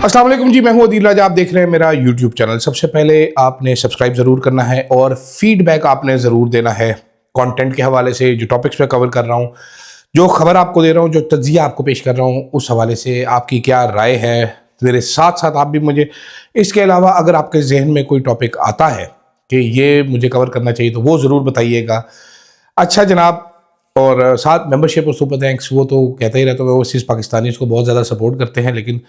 अस्सलाम वालेकुम जी, मैं हूं अदील राजा। आप देख रहे हैं मेरा यूट्यूब चैनल। सबसे पहले आपने सब्सक्राइब ज़रूर करना है और फीडबैक आपने ज़रूर देना है कंटेंट के हवाले से, जो टॉपिक्स मैं कवर कर रहा हूं, जो खबर आपको दे रहा हूं, जो तज्जिया आपको पेश कर रहा हूं, उस हवाले से आपकी क्या राय है। मेरे साथ साथ आप भी मुझे इसके अलावा अगर आपके जहन में कोई टॉपिक आता है कि ये मुझे कवर करना चाहिए तो वो ज़रूर बताइएगा। अच्छा जनाब, और साथ मेंबरशिप और सुपर थैंक्स, वो तो कहता ही रहता हूँ। ओवरसीज़ पाकिस्तानी इसको बहुत ज़्यादा सपोर्ट करते हैं, लेकिन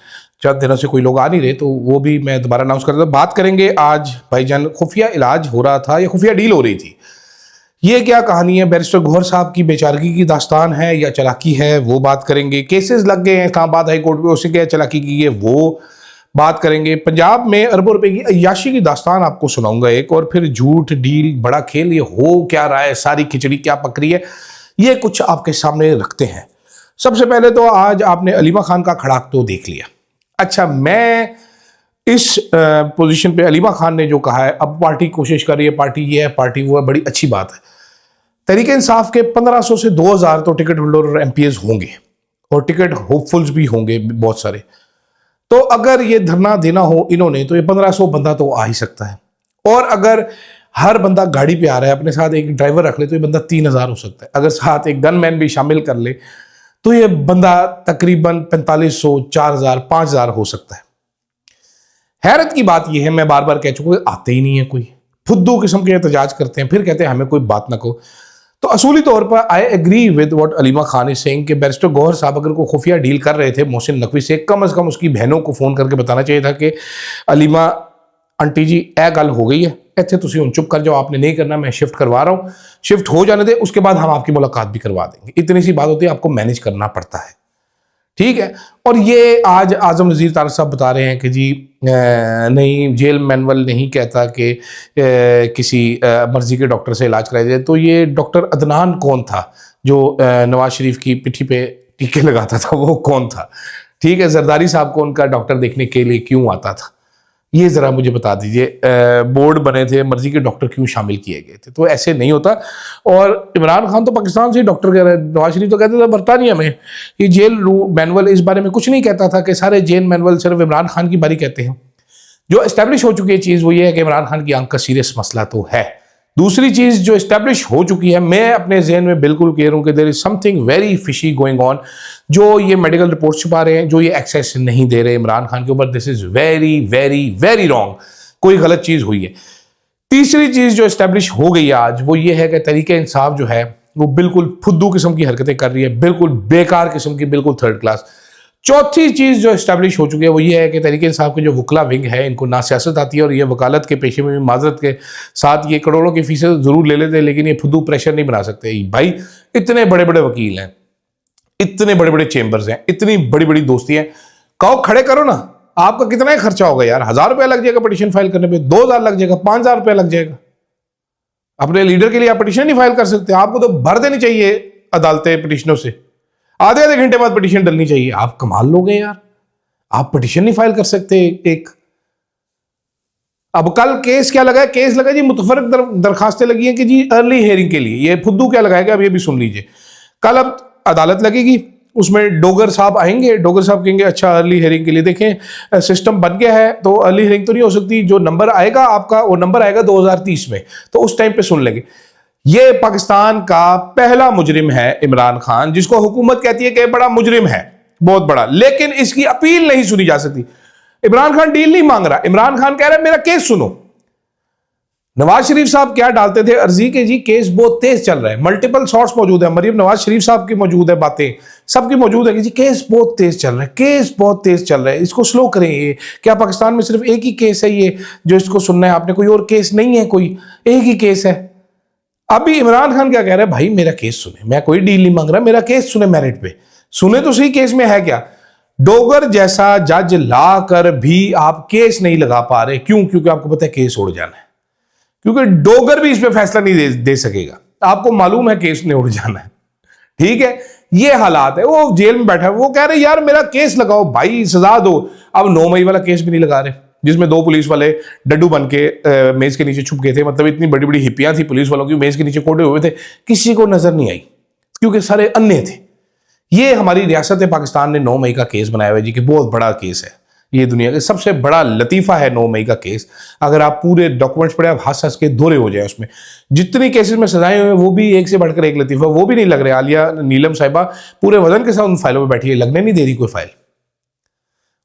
चंद दिनों से कोई लोग आ नहीं रहे, तो वो भी मैं दोबारा अनाउंस कर दूँ। बात करेंगे आज भाईजान, खुफिया इलाज हो रहा था या खुफिया डील हो रही थी, ये क्या कहानी है? बैरिस्टर गौहर साहब की बेचारगी की दास्तान है या चालाकी है, वो बात करेंगे। केसेस लग गए हैं इस्लामाबाद हाई कोर्ट में, उससे क्या चालाकी की है वो बात करेंगे। पंजाब में अरबों रुपए की अय्याशी की दास्तान आपको सुनाऊंगा एक, और फिर झूठ डील बड़ा खेल, ये हो क्या रहा है, सारी खिचड़ी क्या पक रही है, ये कुछ आपके सामने रखते हैं। सबसे पहले तो आज आपने अलीमा खान का खड़ाक तो देख लिया। अच्छा, मैं इस पोजीशन पे अलीमा खान ने जो कहा है, अब पार्टी कोशिश कर रही है, पार्टी ये है, पार्टी वो है, बड़ी अच्छी बात है। तहरीक इंसाफ के 1500 से 2000 तो टिकट होल्डर और एमपीएस होंगे, और टिकट होपफुल्स भी होंगे बहुत सारे। तो अगर ये धरना देना हो इन्होंने, तो ये 1500 बंदा तो आ ही सकता है। और अगर हर बंदा गाड़ी पे आ रहा है, अपने साथ एक ड्राइवर रख ले, तो ये बंदा 3000 हो सकता है। अगर साथ एक गनमैन भी शामिल कर ले, तो ये बंदा तकरीबन 4500, 4000, 5000 हो सकता है। हैरत की बात यह है, मैं बार बार कह चुका हूं, आते ही नहीं है कोई, फुद्दू किस्म के एहतजाज करते हैं, फिर कहते हैं हमें कोई बात ना कहो। तो असूली तौर पर I agree with what Aleema Khan is saying कि बैरिस्टर गौहर साहब अगर कोई खुफिया डील कर रहे थे मोहसिन नकवी से, कम से कम उसकी बहनों को फोन करके बताना चाहिए था कि अलीमा आंटी जी ए गल हो गई है, इतने तुम हुण चुप कर जाओ, आपने नहीं करना, मैं शिफ्ट करवा रहा हूँ, शिफ्ट हो जाने दे, उसके बाद हम आपकी मुलाकात भी करवा देंगे। इतनी सी बात होती है, आपको मैनेज करना पड़ता है, ठीक है। और ये आज आजम नज़ीर तारक साहब बता रहे हैं कि जी नहीं, जेल मैनुअल नहीं कहता कि किसी मर्जी के डॉक्टर से इलाज कराया जाए। तो ये डॉक्टर अदनान कौन था जो नवाज शरीफ की पिट्ठी पे टीके लगाता था, वो कौन था? ठीक है, जरदारी साहब को उनका डॉक्टर देखने के लिए क्यों आता था, ये ज़रा मुझे बता दीजिए। बोर्ड बने थे, मर्जी के डॉक्टर क्यों शामिल किए गए थे? तो ऐसे नहीं होता। और इमरान खान तो पाकिस्तान से डॉक्टर कह रहे हैं, नवाज शरीफ तो कहते थे बरतानिया में। ये जेल मैनुअल इस बारे में कुछ नहीं कहता था कि सारे जेल मैनुअल सिर्फ इमरान खान की बारी कहते हैं। जो इस्टेब्लिश हो चुकी है चीज़ वो ये है कि इमरान खान की आंख का सीरियस मसला तो है। दूसरी चीज़ जो इस्टेब्लिश हो चुकी है, मैं अपने जहन में बिल्कुल कह रहा हूँ कि there is something very fishy going on. जो ये मेडिकल रिपोर्ट छुपा रहे हैं, जो ये एक्सेस नहीं दे रहे इमरान खान के ऊपर, this is very very very wrong. कोई गलत चीज़ हुई है। तीसरी चीज़ जो इस्टेब्लिश हो गई आज वो ये है कि तहरीक इंसाफ जो है वो बिल्कुल फुद्दू किस्म की हरकतें कर रही है, बिल्कुल बेकार किस्म की, बिल्कुल थर्ड क्लास। चौथी चीज़ जो इस्टेब्लिश हो चुकी है वो ये है कि तहरीक इंसाफ की जो वकला विंग है, इनको ना सियासत आती है, और ये वकालत के पेशे में भी माजरत के साथ ये करोड़ों की फीसें ज़रूर ले लेते हैं, लेकिन ये फुद्दू प्रेशर नहीं बना सकते। भाई इतने बड़े बड़े वकील हैं, इतने बड़े बड़े चेंबर्स हैं, इतनी बड़ी बड़ी दोस्ती हैं, कहो खड़े करो ना। आपका कितना ही खर्चा होगा यार? 1000 रुपया लग जाएगा पिटीशन फाइल करने पे, 2000 लग जाएगा, 5000 रुपया लग जाएगा। अपने लीडर के लिए आप पिटीशन नहीं फाइल कर सकते? आपको तो भर देनी चाहिए अदालतें पिटीशनों से, आधे आधे घंटे बाद पिटीशन डलनी चाहिए। आप कमाल लोगे यार, आप पिटीशन नहीं फाइल कर सकते एक। अब कल केस क्या लगा है? केस लगा जी मुतफरक दरखास्तें लगी हैं कि जी अर्ली हियरिंग के लिए। ये फुद्दू क्या लगाएगा अब ये भी सुन लीजिए। कल अब अदालत लगेगी, उसमें डोगर साहब आएंगे, डोगर साहब कहेंगे अच्छा अर्ली हियरिंग के लिए देखें सिस्टम बन गया है, तो अर्ली हियरिंग तो नहीं हो सकती, जो नंबर आएगा आपका वो नंबर आएगा 2030 में, तो उस टाइम पे सुन लेंगे। ये पाकिस्तान का पहला मुजरिम है इमरान खान, जिसको हुकूमत कहती है कि बड़ा मुजरिम है, बहुत बड़ा, लेकिन इसकी अपील नहीं सुनी जा सकती। इमरान खान डील नहीं मांग रहा, इमरान खान कह रहा है मेरा केस सुनो। नवाज शरीफ साहब क्या डालते थे अर्जी के जी केस बहुत तेज चल रहा है, मल्टीपल सोर्स मौजूद है, मरीम नवाज शरीफ साहब की मौजूद है, बातें सबकी मौजूद है कि जी केस बहुत तेज चल रहा है, केस बहुत तेज चल रहा है, इसको स्लो करें। ये क्या पाकिस्तान में सिर्फ एक ही केस है ये जो इसको सुनना है आपने? कोई और केस नहीं है, कोई एक ही केस है। अभी इमरान खान क्या कह रहा है? भाई मेरा केस सुने, मैं कोई डील नहीं मांग रहा, मेरा केस सुने, मेरिट पे सुने तो सही, केस में है क्या? डोगर जैसा जज ला कर भी आप केस नहीं लगा पा रहे, क्यों? क्योंकि आपको पता है केस उड़ जाना है, क्योंकि डोगर भी इस पे फैसला नहीं दे सकेगा, आपको मालूम है केस ने उड़ जाना है, ठीक है। ये हालात है। वो जेल में बैठा है, वो कह रहे यार मेरा केस लगाओ भाई, सजा दो। अब 9 मई वाला केस भी नहीं लगा रहे, जिसमें 2 पुलिस वाले डड्डू बन के मेज के नीचे छुप गए थे, मतलब इतनी बड़ी बड़ी हिप्पियां थी पुलिस वालों की, मेज के नीचे कोटे हुए थे, किसी को नजर नहीं आई क्योंकि सारे अन्य थे। ये हमारी रियासत पाकिस्तान ने 9 मई का केस बनाया हुआ है जी कि बहुत बड़ा केस है, ये दुनिया का सबसे बड़ा लतीफ़ा है 9 मई का केस। अगर आप पूरे डॉक्यूमेंट्स पढ़े, आप हंस हंस के दोरे हो जाए उसमें। जितनी केसेस में सजाएं हुए वो भी एक से बढ़कर एक लतीफ़ा, वो भी नहीं लग रहे। आलिया नीलम साहिबा पूरे वजन के साथ उन फाइलों में बैठी है, लगने नहीं दे रही कोई फाइल।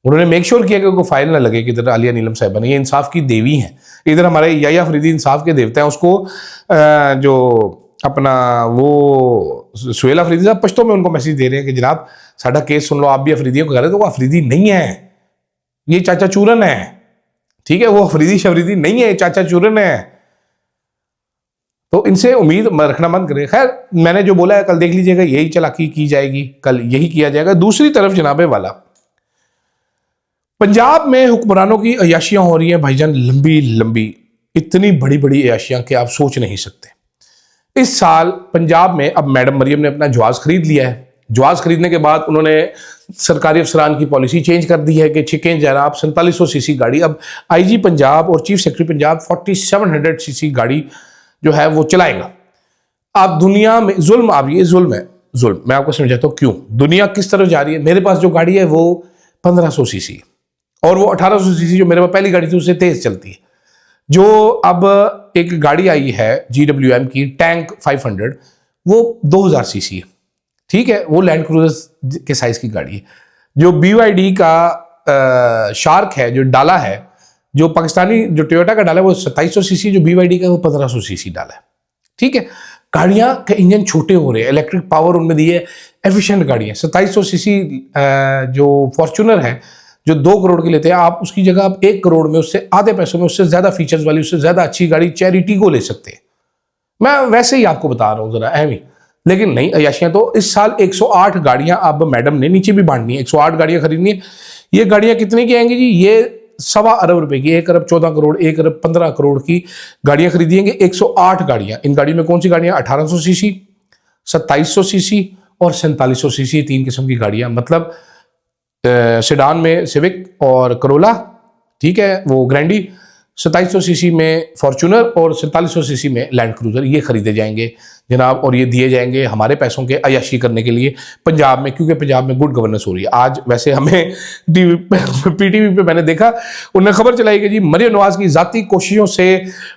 उन्होंने मेक श्योर किया कि कोई फाइल ना लगे कि इधर आलिया नीलम साहिबा ने, ये इंसाफ की देवी हैं। इधर हमारे याया अफरीदी इंसाफ के देवते हैं। उसको जो अपना वो सुहेल अफरीदी साहब पश्तो में उनको मैसेज दे रहे हैं कि जनाब साडा केस सुन लो, आप भी अफरीदियों को कह रहे हो। तो वो अफरीदी नहीं है, ये चाचा चूरन है, ठीक है। वो अफरीदी शफरीदी नहीं है, चाचा चूरन है। तो इनसे उम्मीद रखना बंद करें। खैर, मैंने जो बोला है कल देख लीजिएगा, यही चालाकी की जाएगी, कल यही किया जाएगा। दूसरी तरफ जनाबे वाला, पंजाब में हुक्मरानों की अयाशियां हो रही हैं भाईजान, लंबी लंबी, इतनी बड़ी बड़ी अयाशियां कि आप सोच नहीं सकते। इस साल पंजाब में अब मैडम मरियम ने अपना जवाज खरीद लिया है। जवाज खरीदने के बाद उन्होंने सरकारी अफसरान की पॉलिसी चेंज कर दी है कि छिकें जनाब 4700 सीसी गाड़ी, अब आईजी पंजाब और चीफ सेक्रेटरी पंजाब 4700 सीसी गाड़ी जो है वो चलाएगा। अब दुनिया में जुल्म, अब ये जुल्म है, जुल्म मैं आपको समझाता हूँ क्यों। दुनिया किस तरफ जा रही है। मेरे पास जो गाड़ी है वो 1500 सीसी और वो 1800 सीसी जो मेरे पास पहली गाड़ी थी उससे तेज चलती है। जो अब एक गाड़ी आई है GWM की टैंक 500, वो 2000 सीसी है, ठीक है। वो लैंड क्रूजर के साइज की गाड़ी है। जो BYD का शार्क है, जो डाला है, जो पाकिस्तानी जो टोयोटा का डाला है वो 2700 सीसी, जो BYD का वो 1500 सीसी डाला है, ठीक है। गाड़ियां के इंजन छोटे हो रहे हैं, इलेक्ट्रिक पावर उनमें दी है, एफिशिएंट गाड़ियां। 2700 सीसी जो फॉर्च्यूनर है जो 2 करोड़ की लेते हैं, आप उसकी जगह आप 1 करोड़ में उससे आधे पैसों में उससे ज्यादा फीचर्स वाली, उससे ज्यादा अच्छी गाड़ी चैरिटी को ले सकते हैं। मैं वैसे ही आपको बता रहा हूं जरा अहमी, लेकिन नहीं अयाशियां। तो इस साल 108 गाड़ियां अब मैडम ने नीचे भी बांटनी है, 108 गाड़ियां खरीदनी है। ये गाड़ियां कितने की आएंगी जी? ये 1.25 अरब रुपए की, 1 अरब 14 करोड़, 1 अरब 15 करोड़ की गाड़ियां खरीदिएंगे। 108 गाड़ियां। इन गाड़ियों में कौन सी गाड़ियां? 1800 सीसी, 2700 सीसी और 4700 सीसी, 3 किस्म की गाड़ियां। मतलब सेडान में सिविक और करोला, ठीक है, वो ग्रैंडी, 2700 सीसी में फॉर्च्यूनर और 4700 सीसी में लैंड क्रूजर, ये खरीदे जाएंगे जनाब। और ये दिए जाएंगे हमारे पैसों के अयाशी करने के लिए पंजाब में, क्योंकि पंजाब में गुड गवर्नेंस हो रही है। आज वैसे हमें PTV पे मैंने देखा, उन्हें खबर चलाई कि जी मरियम नवाज की जाती कोशिशों से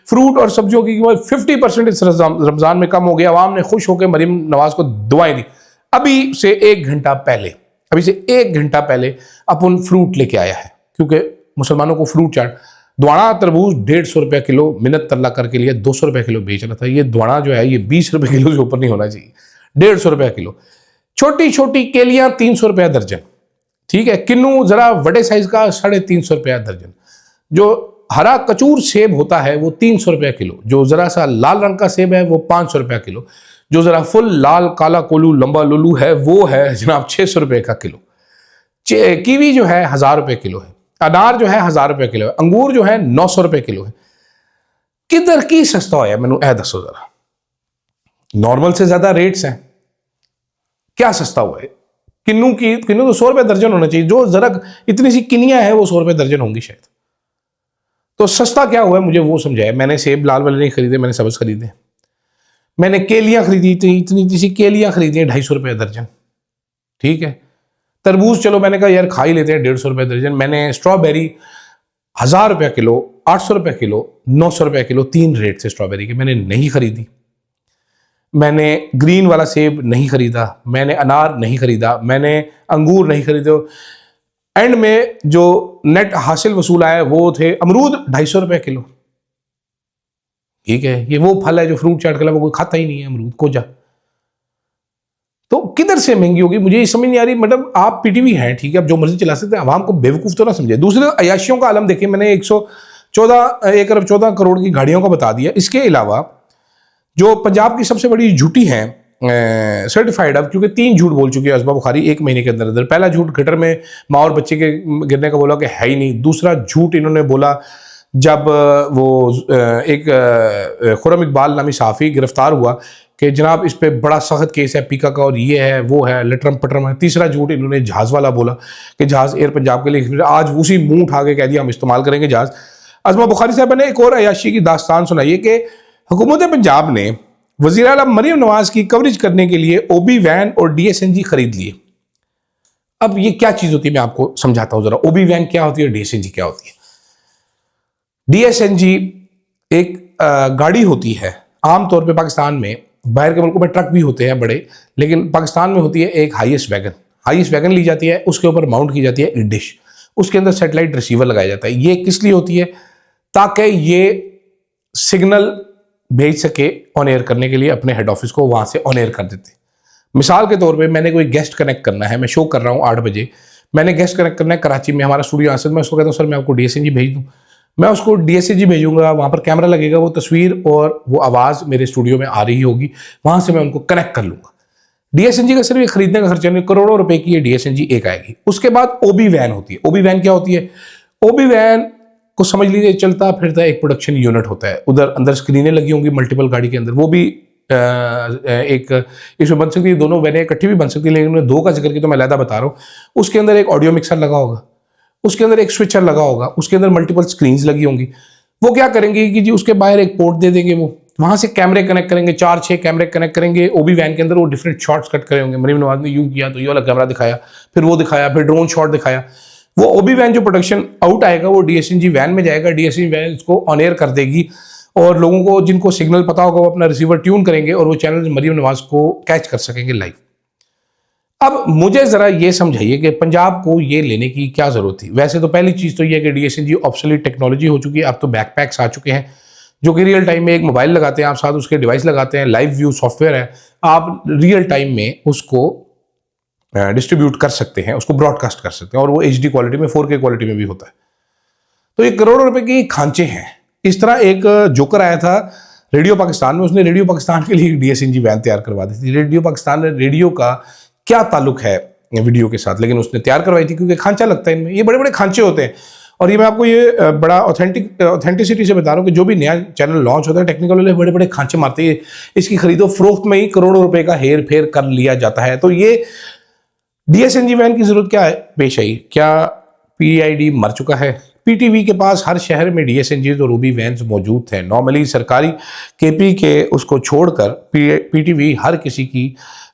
फ्रूट और सब्जियों की कीमत 50% इस रमजान में कम हो गया। आवाम ने खुश होकर मरियम नवाज को दुआएं दी। अभी से 1 घंटा पहले अपन फ्रूट लेके आया है, क्योंकि मुसलमानों को फ्रूट चाट, द्वाणा तरबूज 150 रुपया किलो, मिन्नत तल्ला करके लिए 200 रुपया किलो बेच रहा था। ये द्वाणा जो है ये 20 रुपए किलो से ऊपर नहीं होना चाहिए, 150 रुपया किलो। छोटी छोटी केलियां 300 रुपया दर्जन, ठीक है। किन्नू जरा बड़े साइज का 350 रुपया दर्जन। जो हरा कचूर सेब होता है वो 300 रुपया किलो। जो जरा सा लाल रंग का सेब है वो 500 रुपया किलो। जो जरा फुल लाल काला कोलू लंबा लुलू है वो है जनाब 600 रुपये का किलो। कीवी जो है 1000 रुपये किलो है। अनार जो है 1000 रुपये किलो है। अंगूर जो है 900 रुपये किलो है। किधर की सस्ता होया मैनू ए दसो जरा। नॉर्मल से ज्यादा रेट्स हैं, क्या सस्ता हुआ है? किन्नू तो 100 रुपये दर्जन होना चाहिए। जो जरा इतनी सी किनियां है वो 100 रुपये दर्जन होंगी शायद। तो सस्ता क्या हुआ है मुझे वो समझाए। मैंने सेब लाल वाले नहीं खरीदे, मैंने सब्ज खरीदे। मैंने केलियां खरीदी, इतनी सी केलियां खरीदी हैं 250 रुपये दर्जन, ठीक है। तरबूज चलो मैंने कहा यार खा ही लेते हैं 150 रुपये दर्जन। मैंने स्ट्रॉबेरी 1000 रुपया किलो, 800 रुपया किलो, 900 रुपया किलो, 3 रेट से स्ट्रॉबेरी के मैंने नहीं खरीदी। मैंने ग्रीन वाला सेब नहीं खरीदा, मैंने अनार नहीं खरीदा, मैंने अंगूर नहीं खरीदे। एंड में जो नेट हासिल वसूल आया वो थे अमरूद 250 रुपये किलो, ठीक है। ये वो फल है जो फ्रूट चाट के अलावा कोई खाता ही नहीं है, अमरूद को जा। तो किधर से महंगी होगी मुझे ये समझ नहीं आ रही। मतलब आप PTV हैं, ठीक है, आप जो मर्जी चला सकते हैं, आवाम को बेवकूफ तो ना समझे। दूसरे अयाशियों का आलम देखिए, मैंने 1 अरब 14 करोड़ की गाड़ियों का बता दिया। इसके अलावा जो पंजाब की सबसे बड़ी झूठी हैं सर्टिफाइड, अब क्योंकि 3 झूठ बोल चुकी है असबा बुखारी 1 महीने के अंदर अंदर। पहला झूठ गटर में माँ और बच्चे के गिरने का बोला कि है ही नहीं। दूसरा झूठ इन्होंने बोला जब वो एक खुरम इकबाल नामी सहाफ़ी गिरफ्तार हुआ कि जनाब इस पे बड़ा सख्त केस है पीका का और ये है वो है, लटरम पटरम है। तीसरा झूठ इन्होंने जहाज़ वाला बोला कि जहाज़ एयर पंजाब के लिए, आज उसी मुंह उठा के कह दिया हम इस्तेमाल करेंगे जहाज़। असमा बुखारी साहब ने एक और अयाशी की दास्तान सुनाई कि हुकूमत पंजाब ने वज़ीर आला मरियम नवाज की कवरेज करने के लिए OB वैन और DSNG खरीद लिए। अब ये क्या चीज होती है मैं आपको समझाता हूं जरा। ओबी वैन क्या होती है, डीएसएनजी क्या होती है। डीएसएनजी एक गाड़ी होती है, आमतौर पे पाकिस्तान में, बाहर के मुल्कों में ट्रक भी होते हैं बड़े, लेकिन पाकिस्तान में होती है एक हाईएस्ट वैगन। हाईएस्ट वैगन ली जाती है, उसके ऊपर माउंट की जाती है एक डिश, उसके अंदर सैटेलाइट रिसीवर लगाया जाता है। ये किस लिए होती है, ताकि ये सिग्नल भेज सके ऑन एयर करने के लिए अपने हेड ऑफिस को, वहां से ऑन एयर कर देते हैं। मिसाल के तौर पे मैंने कोई गेस्ट कनेक्ट करना है, मैं शो कर रहा हूँ 8 बजे, मैंने गेस्ट कनेक्ट करना है कराची में, हमारा स्टूडियो आंसर, मैं उसको कहता हूँ सर मैं आपको डीएसएनजी भेज दूँ, मैं उसको डीएसएनजी भेजूंगा, वहां पर कैमरा लगेगा, वो तस्वीर और वो आवाज़ मेरे स्टूडियो में आ रही होगी, वहां से मैं उनको कनेक्ट कर लूंगा। डीएसएनजी का सिर्फ ये खरीदने का खर्चा नहीं, करोड़ों रुपए की ये डीएसएनजी एक आएगी। उसके बाद ओबी वैन होती है। ओबी वैन क्या होती है, ओबी वैन को समझ लीजिए चलता फिरता एक प्रोडक्शन यूनिट होता है। उधर अंदर स्क्रीनें लगी होंगी मल्टीपल गाड़ी के अंदर, वो भी एक इसमें बन सकती है, दोनों वैनें इकट्ठी भी बन सकती है, लेकिन दो का जिक्र की तो मैं अलहदा बता रहा हूँ। उसके अंदर एक ऑडियो मिक्सर लगा होगा, उसके अंदर एक स्विचर लगा होगा, उसके अंदर मल्टीपल स्क्रीन्स लगी होंगी। वो क्या करेंगे कि जी उसके बाहर एक पोर्ट दे देंगे, वो वहां से कैमरे कनेक्ट करेंगे, 4-6 कैमरे कनेक्ट करेंगे ओबी वैन के अंदर, वो डिफरेंट शॉट्स कट करे होंगे। मरीम नवाज ने यूं किया तो ये वाला कैमरा दिखाया, फिर वो दिखाया, फिर ड्रोन शॉट दिखाया। वो ओबी वैन जो प्रोडक्शन आउट आएगा वो डीएसएनजी वैन में जाएगा, डीएसएनजी वैन उसको ऑन एयर कर देगी और लोगों को जिनको सिग्नल पता होगा वो अपना रिसीवर ट्यून करेंगे और वो चैनल मरीम नवाज को कैच कर सकेंगे लाइव। अब मुझे जरा ये समझाइए कि पंजाब को ये लेने की क्या जरूरत थी। वैसे तो पहली चीज तो ये है कि डीएसएनजी ऑब्सोलीट टेक्नोलॉजी हो चुकी है, अब तो बैकपैक्स आ चुके हैं जो कि रियल टाइम में एक मोबाइल लगाते हैं आप, साथ उसके डिवाइस लगाते हैं, लाइव व्यू सॉफ्टवेयर है, आप रियल टाइम में उसको डिस्ट्रीब्यूट कर सकते हैं, उसको ब्रॉडकास्ट कर सकते हैं और वो एचडी क्वालिटी में, 4K क्वालिटी में भी होता है। तो ये करोड़ों रुपए के खांचे हैं। इस तरह एक जोकर आया था रेडियो पाकिस्तान में, उसने रेडियो पाकिस्तान के लिए डीएसएनजी वैन तैयार करवा दी थी। रेडियो पाकिस्तान ने, रेडियो का क्या ताल्लुक है वीडियो के साथ, लेकिन उसने तैयार करवाई थी क्योंकि खांचा लगता है इनमें, ये बड़े बड़े खांचे होते हैं। और ये मैं आपको ये बड़ा ऑथेंटिसिटी से बता रहा हूँ कि जो भी नया चैनल लॉन्च होता है टेक्निकल वाले बड़े बड़े खांचे मारते हैं, इसकी खरीदो फरोख्त में ही करोड़ों रुपए का हेर फेर कर लिया जाता है। तो ये डीएसएनजी वैन की जरूरत क्या है पेश आई, क्या पीआईडी मर चुका है? पीटीवी के पास हर शहर में डीएसएनजी और ओबी वैन्स मौजूद थे। नॉर्मली सरकारी केपी के उसको छोड़कर पीटीवी हर किसी की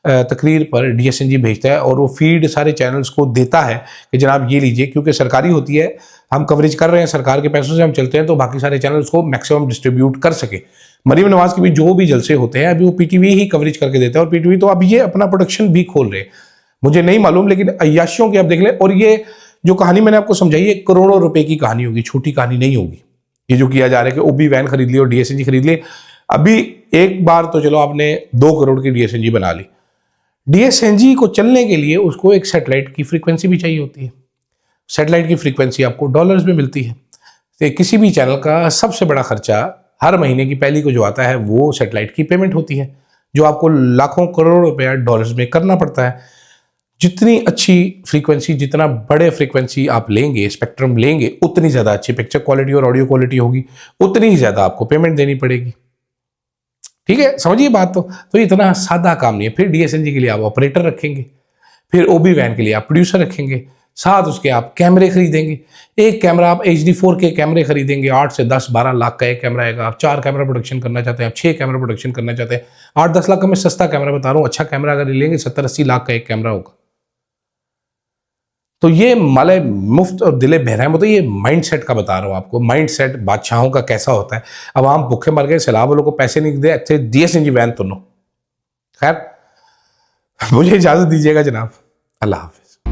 तकरीर पर डीएसएनजी भेजता है और वो फीड सारे चैनल्स को देता है कि जनाब ये लीजिए, क्योंकि सरकारी होती है, हम कवरेज कर रहे हैं, सरकार के पैसों से हम चलते हैं, तो बाकी सारे चैनल्स को मैक्सिमम डिस्ट्रीब्यूट कर सके। मरीम नवाज के भी जो भी जलसे होते हैं अभी वो पीटीवी ही कवरेज करके देता है और पीटीवी तो अब ये अपना प्रोडक्शन भी खोल रहे हैं, मुझे नहीं मालूम, लेकिन अय्याशियों की आप देख लें। और ये जो कहानी मैंने आपको समझाई है करोड़ों रुपए की कहानी होगी, छोटी कहानी नहीं होगी। ये जो किया जा रहा है कि ओबी वैन खरीद ली और डीएसएनजी खरीद ली, अभी एक बार तो चलो आपने 2 करोड़ की डीएसएनजी बना ली, डीएसएनजी को चलने के लिए उसको एक सैटेलाइट की फ्रीक्वेंसी भी चाहिए होती है। सैटेलाइट की फ्रीक्वेंसी आपको डॉलर्स में मिलती है। तो किसी भी चैनल का सबसे बड़ा खर्चा हर महीने की पहली को जो आता है वो सैटेलाइट की पेमेंट होती है, जो आपको लाखों करोड़ों रुपया डॉलर्स में करना पड़ता है। जितनी अच्छी फ्रीक्वेंसी, जितना बड़े फ्रीक्वेंसी आप लेंगे, स्पेक्ट्रम लेंगे, उतनी ज़्यादा अच्छी पिक्चर क्वालिटी और ऑडियो क्वालिटी होगी, उतनी ही ज़्यादा आपको पेमेंट देनी पड़ेगी। ठीक है, समझिए बात। तो इतना सादा काम नहीं है। फिर डीएसएनजी के लिए आप ऑपरेटर रखेंगे, फिर ओबी वैन के लिए आप प्रोड्यूसर रखेंगे, साथ उसके आप कैमरे खरीदेंगे। एक कैमरा आप HD 4K कैमरे खरीदेंगे, 8 से 10-12 लाख का एक कैमरा आएगा। आप 4 कैमरा प्रोडक्शन करना चाहते हैं, आप 6 कैमरा प्रोडक्शन करना चाहते हैं, 8-10 लाख का मैं सस्ता कैमरा बता रहा हूँ। अच्छा कैमरा अगर लेंगे 70-80 लाख का एक कैमरा होगा। तो ये माले मुफ्त और दिले बहराम होता है। ये माइंडसेट का बता रहा हूँ आपको, माइंडसेट बादशाहों का कैसा होता है। अब हम भूखे मर गए, सैलाब वालों को पैसे नहीं दे, अच्छे डीएसएनजी वैन तो नो। खैर मुझे इजाजत दीजिएगा जनाब, अल्लाह हाफिज।